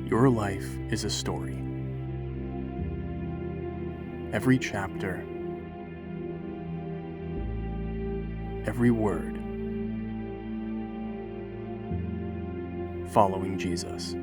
Your life is a story. Every chapter, every word, following Jesus,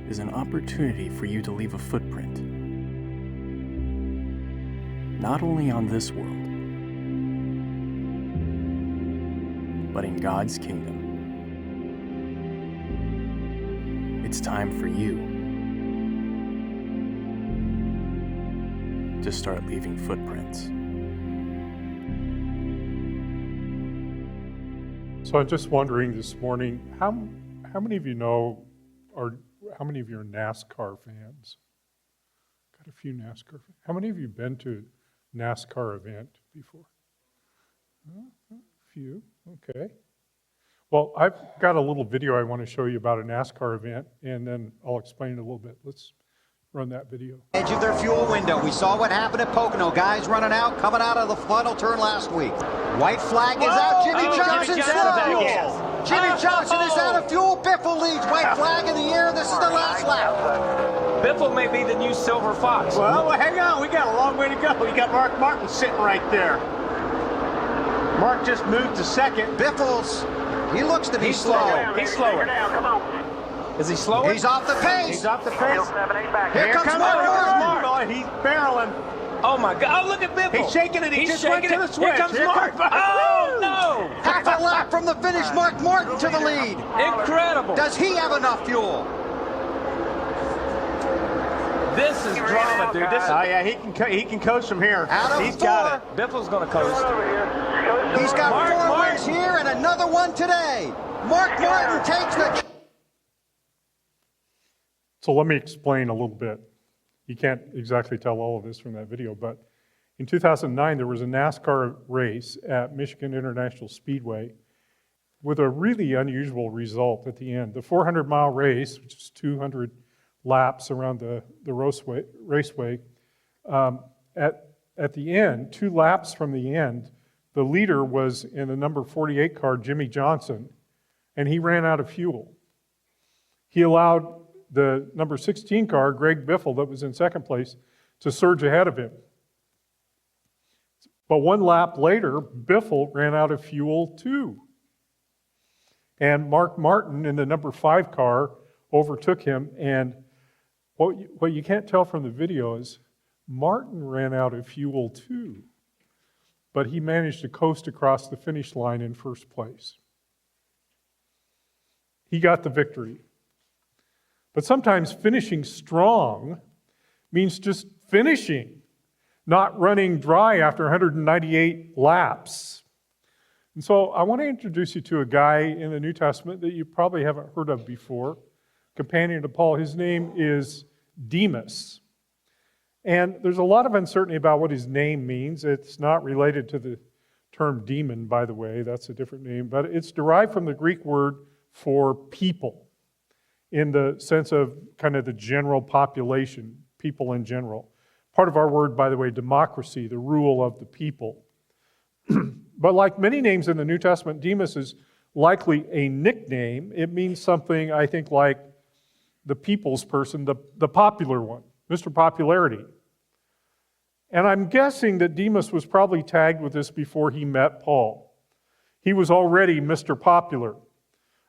is an opportunity for you to leave a footprint, not only on this world, but in God's kingdom. It's time for you to start leaving footprints. So I'm just wondering this morning, how many of you know, or how many of you are NASCAR fans? Got a few NASCAR fans. How many of you have been to a NASCAR event before? A few, okay. Well, I've got a little video I want to show you about a NASCAR event, and then I'll explain it a little bit. Let's run that video. Edge of their fuel window. We saw what happened at Pocono. Guys running out, coming out of the final turn last week. White flag is out. Jimmy Johnson's out of fuel. Jimmy Johnson is out of fuel. Biffle leads. White flag in the air. This is the last lap. Biffle may be the new Silver Fox. Well, hang on. We got a long way to go. We got Mark Martin sitting right there. Mark just moved to second. Biffle's, he looks to be slow. He's slower. Is he slower? He's off the pace. He's off the pace. Here comes Mark. Mark. He's barreling. Oh my God! Oh, look at Biffle. He's shaking it. He He's just shaking went to the switch. Here comes Mark. Oh no! Half a lap from the finish. Mark Martin to the lead. Incredible. Does he have enough fuel? This is drama, dude. This is. Oh yeah, he can coast from here. Out of He's four. got it. Biffle's gonna coast. He's got Mark four Martin. wins here and another one today. Mark Martin takes the... So let me explain a little bit. You can't exactly tell all of this from that video, but in 2009, there was a NASCAR race at Michigan International Speedway with a really unusual result at the end. The 400-mile race, which is 200 laps around the raceway, at the end, 2 laps from the end, the leader was in the number 48 car, Jimmy Johnson, and he ran out of fuel. He allowed the number 16 car, Greg Biffle, that was in second place, to surge ahead of him. But 1 lap later, Biffle ran out of fuel too. And Mark Martin in the number 5 car overtook him, and what you can't tell from the video is Martin ran out of fuel too, but he managed to coast across the finish line in first place. He got the victory. But sometimes finishing strong means just finishing, not running dry after 198 laps. And so I want to introduce you to a guy in the New Testament that you probably haven't heard of before, companion to Paul. His name is Demas. And there's a lot of uncertainty about what his name means. It's not related to the term demon, by the way. That's a different name. But it's derived from the Greek word for people, in the sense of kind of the general population, people in general. Part of our word, by the way, democracy, the rule of the people. But like many names in the New Testament, Demas is likely a nickname. It means something, I think, like the people's person, the popular one, Mr. Popularity. And I'm guessing that Demas was probably tagged with this before he met Paul. He was already Mr. Popular.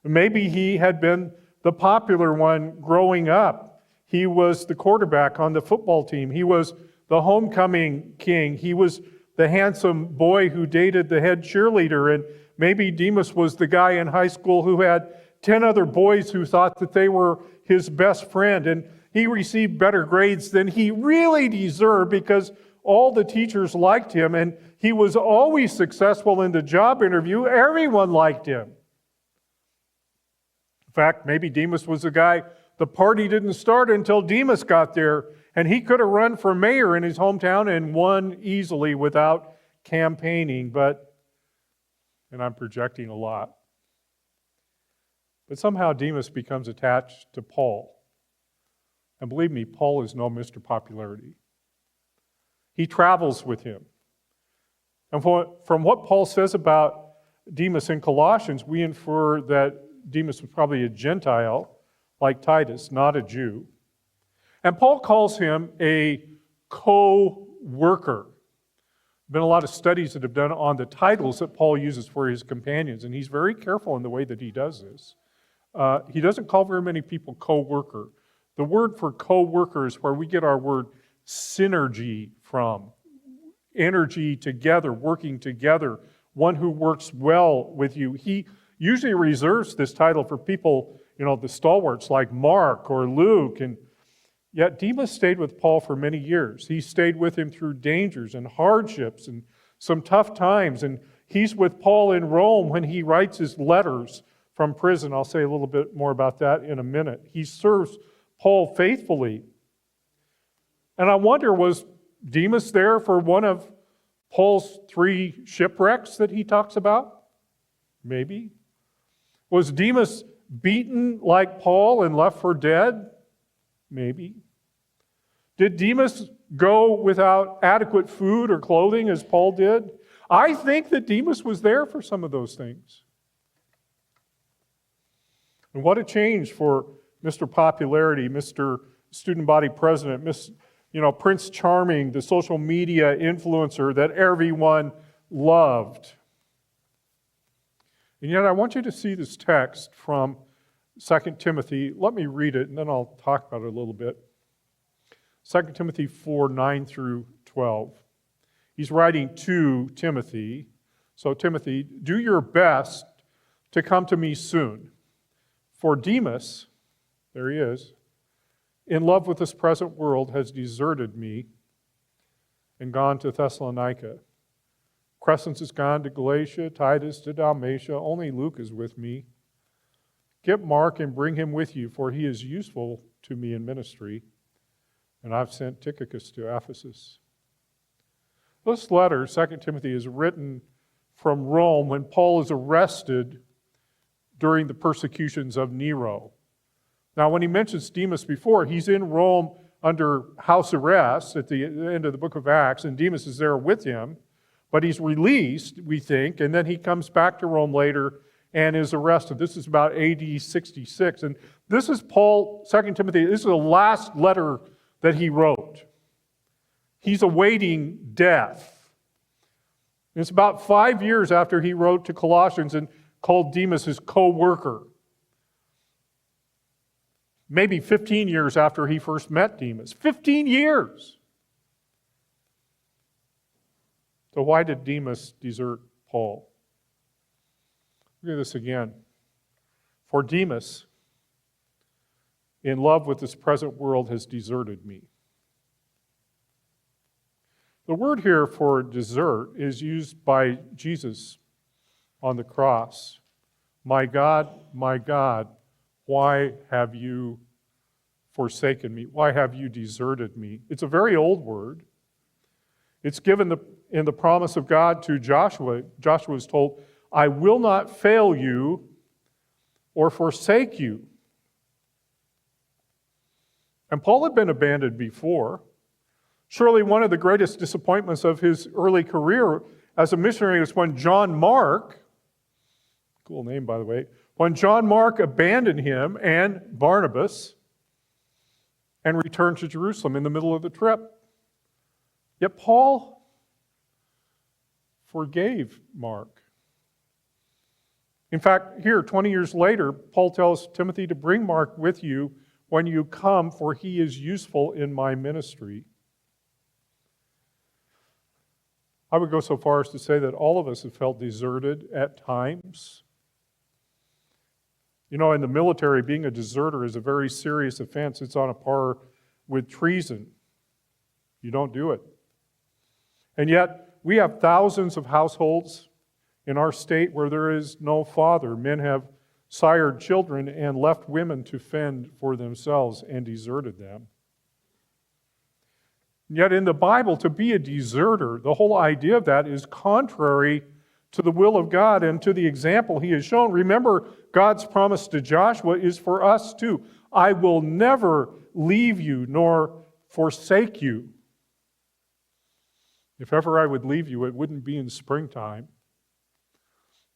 Maybe he had been the popular one growing up. He was the quarterback on the football team. He was the homecoming king. He was the handsome boy who dated the head cheerleader. And maybe Demas was the guy in high school who had 10 other boys who thought that they were his best friend. And he received better grades than he really deserved because all the teachers liked him. And he was always successful in the job interview. Everyone liked him. In fact, maybe Demas was the guy, the party didn't start until Demas got there, and he could have run for mayor in his hometown and won easily without campaigning, and I'm projecting a lot. But somehow Demas becomes attached to Paul. And believe me, Paul is no Mr. Popularity. He travels with him. And from what Paul says about Demas in Colossians, we infer that Demas was probably a Gentile like Titus, not a Jew. And Paul calls him a co-worker. Been a lot of studies that have done on the titles that Paul uses for his companions, and he's very careful in the way that he does this. He doesn't call very many people co-worker. The word for co-worker is where we get our word synergy from. Energy together, working together, one who works well with you. He usually reserves this title for people, the stalwarts like Mark or Luke, and yet Demas stayed with Paul for many years. He stayed with him through dangers and hardships and some tough times, and he's with Paul in Rome when he writes his letters from prison. I'll say a little bit more about that in a minute. He serves Paul faithfully. And I wonder, was Demas there for one of Paul's 3 shipwrecks that he talks about? Maybe. Was Demas beaten like Paul and left for dead? Maybe. Did Demas go without adequate food or clothing as Paul did? I think that Demas was there for some of those things. And what a change for Mr. Popularity, Mr. Student Body President, Prince Charming, the social media influencer that everyone loved. And yet I want you to see this text from 2 Timothy. Let me read it, and then I'll talk about it a little bit. 2 Timothy 4, 9 through 12. He's writing to Timothy. So, Timothy, do your best to come to me soon. For Demas, there he is, in love with this present world, has deserted me and gone to Thessalonica. Crescens is gone to Galatia, Titus to Dalmatia. Only Luke is with me. Get Mark and bring him with you, for he is useful to me in ministry. And I've sent Tychicus to Ephesus. This letter, 2 Timothy, is written from Rome when Paul is arrested during the persecutions of Nero. Now, when he mentions Demas before, he's in Rome under house arrest at the end of the book of Acts, and Demas is there with him. But he's released, we think, and then he comes back to Rome later and is arrested. This is about AD 66. And this is Paul, 2 Timothy, this is the last letter that he wrote. He's awaiting death. And it's about 5 years after he wrote to Colossians and called Demas his co-worker. Maybe 15 years after he first met Demas. 15 years! So why did Demas desert Paul? Look at this again. For Demas, in love with this present world, has deserted me. The word here for desert is used by Jesus on the cross. My God, why have you forsaken me? Why have you deserted me? It's a very old word. It's given in the promise of God to Joshua. Joshua is told, I will not fail you or forsake you. And Paul had been abandoned before. Surely one of the greatest disappointments of his early career as a missionary was when John Mark, cool name by the way, when John Mark abandoned him and Barnabas and returned to Jerusalem in the middle of the trip. Yet Paul forgave Mark. In fact, here, 20 years later, Paul tells Timothy to bring Mark with you when you come, for he is useful in my ministry. I would go so far as to say that all of us have felt deserted at times. In the military, being a deserter is a very serious offense. It's on a par with treason. You don't do it. And yet, we have thousands of households in our state where there is no father. Men have sired children and left women to fend for themselves and deserted them. Yet in the Bible, to be a deserter, the whole idea of that is contrary to the will of God and to the example he has shown. Remember, God's promise to Joshua is for us too. I will never leave you nor forsake you. If ever I would leave you, it wouldn't be in springtime.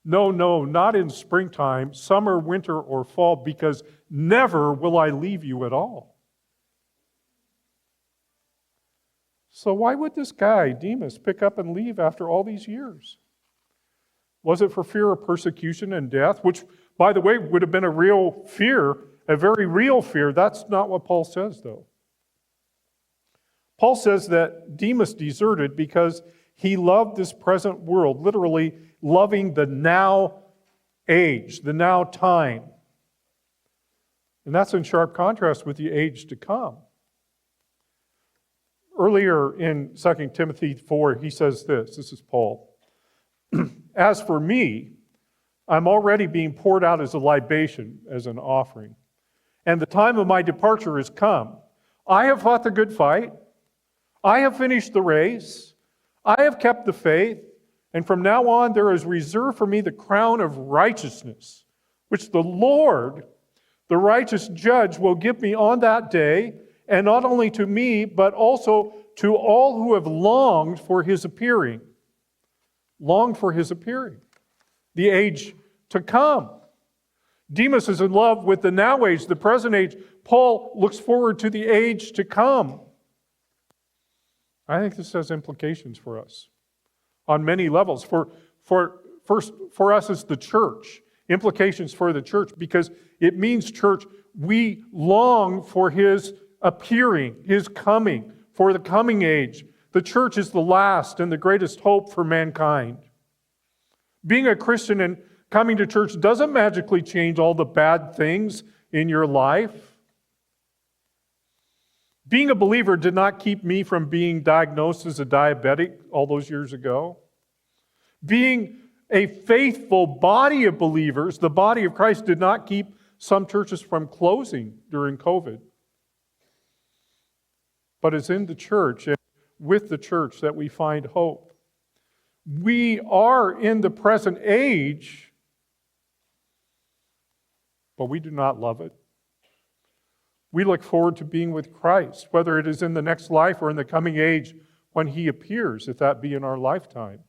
No, no, not in springtime, summer, winter, or fall, because never will I leave you at all. So why would this guy, Demas, pick up and leave after all these years? Was it for fear of persecution and death, which, by the way, would have been a real fear, a very real fear? That's not what Paul says, though. Paul says that Demas deserted because he loved this present world, literally loving the now age, the now time. And that's in sharp contrast with the age to come. Earlier in 2 Timothy 4, he says this is Paul. As for me, I'm already being poured out as a libation, as an offering. And the time of my departure has come. I have fought the good fight. I have finished the race. I have kept the faith. And from now on, there is reserved for me the crown of righteousness, which the Lord, the righteous judge, will give me on that day, and not only to me, but also to all who have longed for his appearing. Longed for his appearing. The age to come. Demas is in love with the now age, the present age. Paul looks forward to the age to come. I think this has implications for us on many levels. First, for us as the church, implications for the church, because it means, church, we long for his appearing, his coming, for the coming age. The church is the last and the greatest hope for mankind. Being a Christian and coming to church doesn't magically change all the bad things in your life. Being a believer did not keep me from being diagnosed as a diabetic all those years ago. Being a faithful body of believers, the body of Christ, did not keep some churches from closing during COVID. But it's in the church and with the church that we find hope. We are in the present age, but we do not love it. We look forward to being with Christ, whether it is in the next life or in the coming age when he appears, if that be in our lifetime.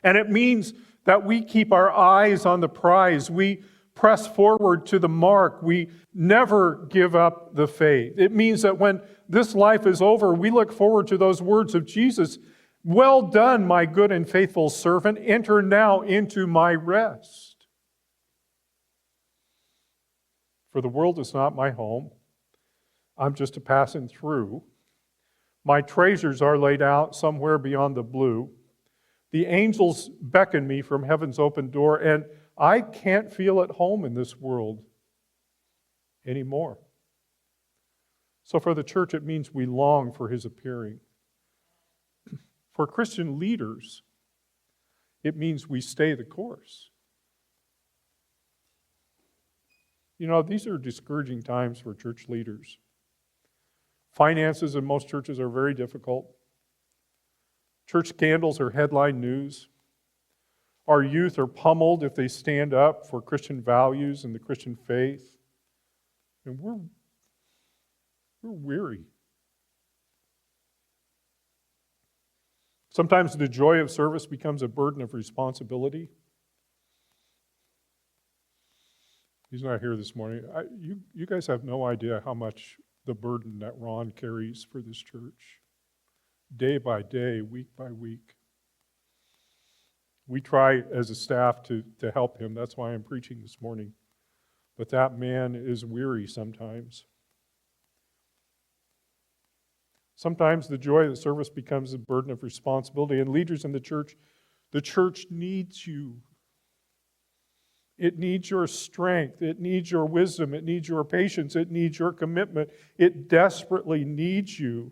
And it means that we keep our eyes on the prize. We press forward to the mark. We never give up the faith. It means that when this life is over, we look forward to those words of Jesus, "Well done, my good and faithful servant. Enter now into my rest." For the world is not my home. I'm just a passing through. My treasures are laid out somewhere beyond the blue. The angels beckon me from heaven's open door, and I can't feel at home in this world anymore. So for the church, it means we long for his appearing. For Christian leaders, it means we stay the course. You know, these are discouraging times for church leaders. Finances in most churches are very difficult. Church scandals are headline news. Our youth are pummeled if they stand up for Christian values and the Christian faith. And we're weary. Sometimes the joy of service becomes a burden of responsibility. He's not here this morning. You guys have no idea how much the burden that Ron carries for this church. Day by day, week by week. We try as a staff to help him. That's why I'm preaching this morning. But that man is weary sometimes. Sometimes the joy of the service becomes a burden of responsibility. And leaders in the church needs you. It needs your strength. It needs your wisdom. It needs your patience. It needs your commitment. It desperately needs you.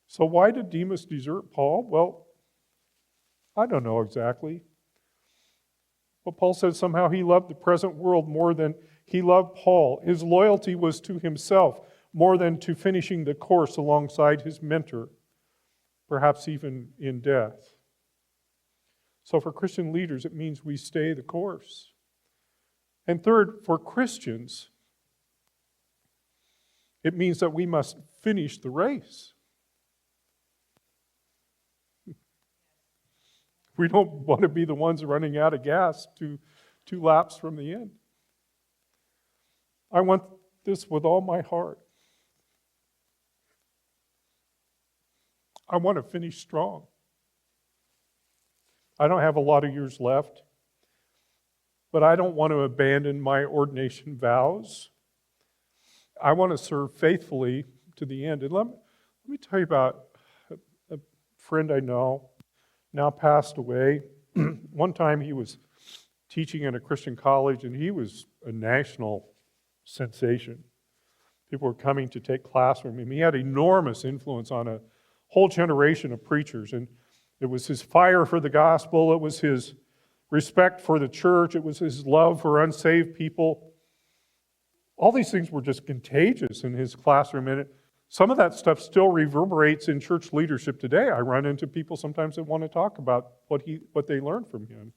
So why did Demas desert Paul? Well, I don't know exactly. But Paul says somehow he loved the present world more than he loved Paul. His loyalty was to himself more than to finishing the course alongside his mentor, perhaps even in death. So for Christian leaders, it means we stay the course. And third, for Christians, it means that we must finish the race. We don't want to be the ones running out of gas two laps from the end. I want this with all my heart. I want to finish strong. I don't have a lot of years left, but I don't want to abandon my ordination vows. I want to serve faithfully to the end. And let me tell you about a friend I know, now passed away. One time he was teaching in a Christian college, and he was a national sensation. People were coming to take class from him. He had enormous influence on a whole generation of preachers, and it was his fire for the gospel, it was his respect for the church, it was his love for unsaved people. All these things were just contagious in his classroom, and some of that stuff still reverberates in church leadership today. I run into people sometimes that want to talk about what they learned from him.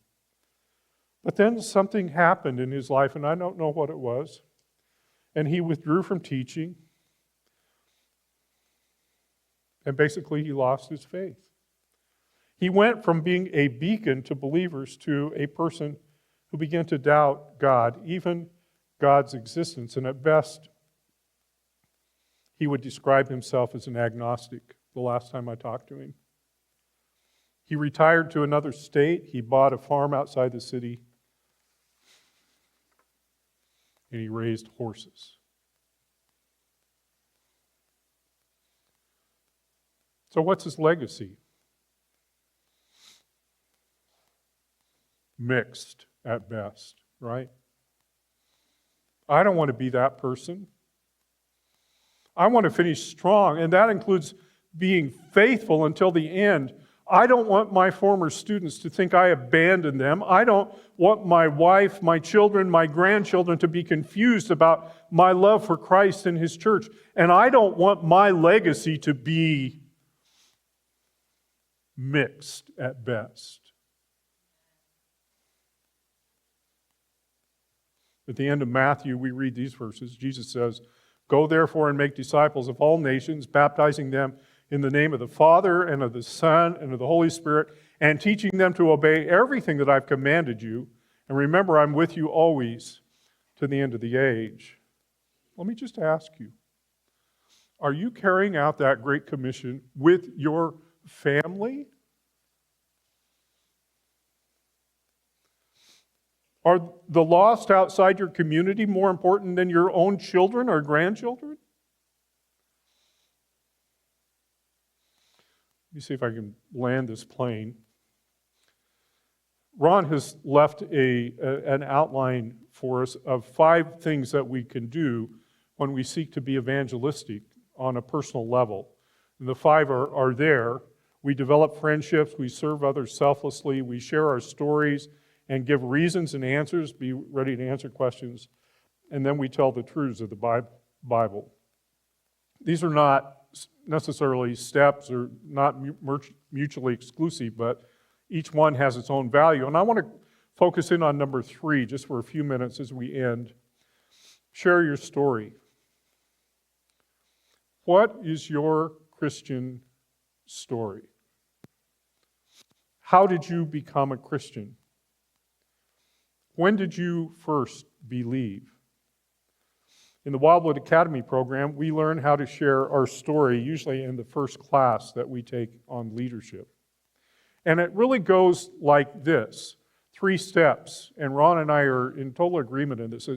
But then something happened in his life, and I don't know what it was, and he withdrew from teaching, and basically he lost his faith. He went from being a beacon to believers to a person who began to doubt God, even God's existence. And at best, he would describe himself as an agnostic the last time I talked to him. He retired to another state. He bought a farm outside the city. And he raised horses. So what's his legacy? Mixed at best, right? I don't want to be that person. I want to finish strong, and that includes being faithful until the end. I don't want my former students to think I abandoned them. I don't want my wife, my children, my grandchildren to be confused about my love for Christ and His church. And I don't want my legacy to be mixed at best. At the end of Matthew, we read these verses. Jesus says, "Go therefore and make disciples of all nations, baptizing them in the name of the Father and of the Son and of the Holy Spirit, and teaching them to obey everything that I've commanded you. And remember, I'm with you always to the end of the age." Let me just ask you, are you carrying out that Great Commission with your family? Are the lost outside your community more important than your own children or grandchildren? Let me see if I can land this plane. Ron has left an outline for us of 5 things that we can do when we seek to be evangelistic on a personal level. And the 5 are there. We develop friendships, we serve others selflessly, we share our stories and give reasons and answers, be ready to answer questions, and then we tell the truths of the Bible. These are not necessarily steps or not mutually exclusive, but each one has its own value. And I want to focus in on number 3 just for a few minutes as we end. Share your story. What is your Christian story? How did you become a Christian? When did you first believe? In the Wildewood Academy program, we learn how to share our story, usually in the first class that we take on leadership. And it really goes like this, 3 steps. And Ron and I are in total agreement in this.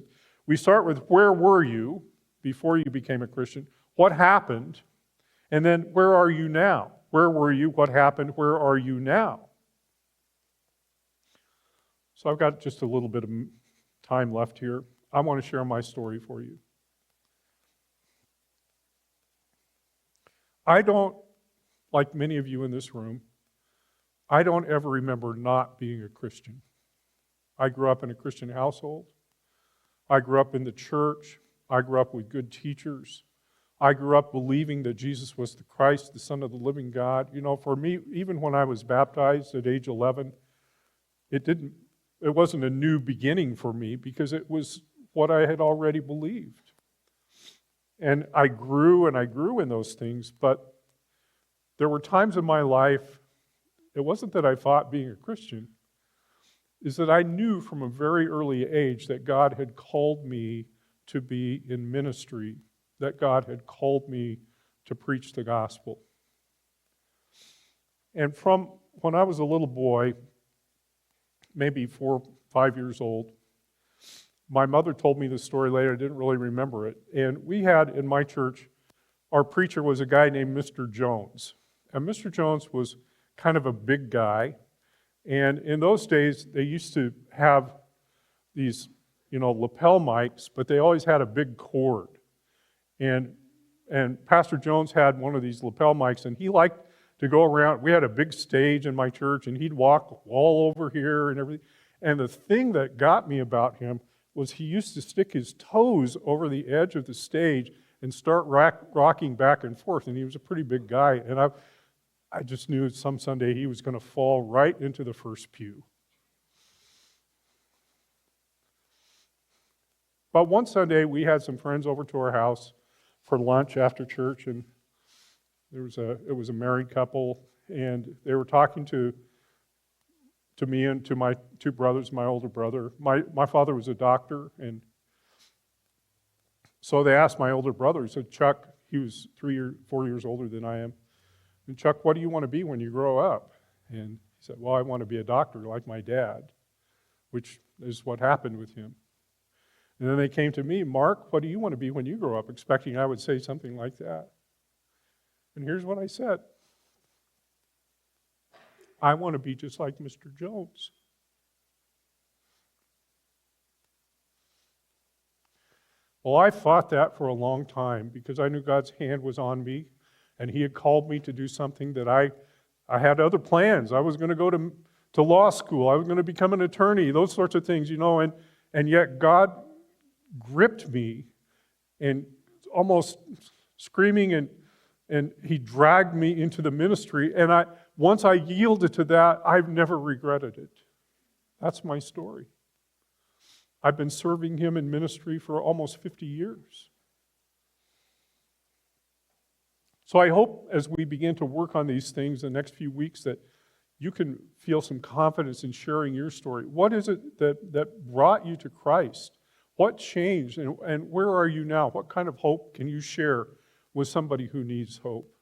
We start with, where were you before you became a Christian? What happened? And then, where are you now? Where were you? What happened? Where are you now? So I've got just a little bit of time left here. I want to share my story for you. I don't, like many of you in this room, I don't ever remember not being a Christian. I grew up in a Christian household. I grew up in the church. I grew up with good teachers. I grew up believing that Jesus was the Christ, the Son of the living God. You know, for me, even when I was baptized at age 11, it wasn't a new beginning for me because it was what I had already believed. And I grew in those things, but there were times in my life, it wasn't that I fought being a Christian, is that I knew from a very early age that God had called me to be in ministry, that God had called me to preach the gospel. And from when I was a little boy, maybe 4 or 5 years old, my mother told me this story later. I didn't really remember it. And we had in my church, our preacher was a guy named Mr. Jones. And Mr. Jones was kind of a big guy. And in those days, they used to have these, lapel mics, but they always had a big cord. And Pastor Jones had one of these lapel mics, and he liked to go around. We had a big stage in my church, and he'd walk all over here and everything. And the thing that got me about him was he used to stick his toes over the edge of the stage and start rocking back and forth. And he was a pretty big guy. And I just knew some Sunday he was going to fall right into the first pew. But one Sunday, we had some friends over to our house for lunch after church, and it was a married couple, and they were talking to me and to my 2 brothers, my older brother. My father was a doctor, and so they asked my older brother, he said, Chuck, he was 4 years older than I am, and Chuck, what do you want to be when you grow up? And he said, well, I want to be a doctor like my dad, which is what happened with him. And then they came to me, Mark, what do you want to be when you grow up? Expecting I would say something like that. And here's what I said. I want to be just like Mr. Jones. Well, I fought that for a long time because I knew God's hand was on me, and He had called me to do something that I had other plans. I was going to go to law school. I was going to become an attorney, those sorts of things, and yet God gripped me and almost screaming, and He dragged me into the ministry. And once I yielded to that, I've never regretted it. That's my story. I've been serving Him in ministry for almost 50 years. So I hope as we begin to work on these things the next few weeks that you can feel some confidence in sharing your story. What is it that brought you to Christ? What changed, and where are you now? What kind of hope can you share with somebody who needs hope?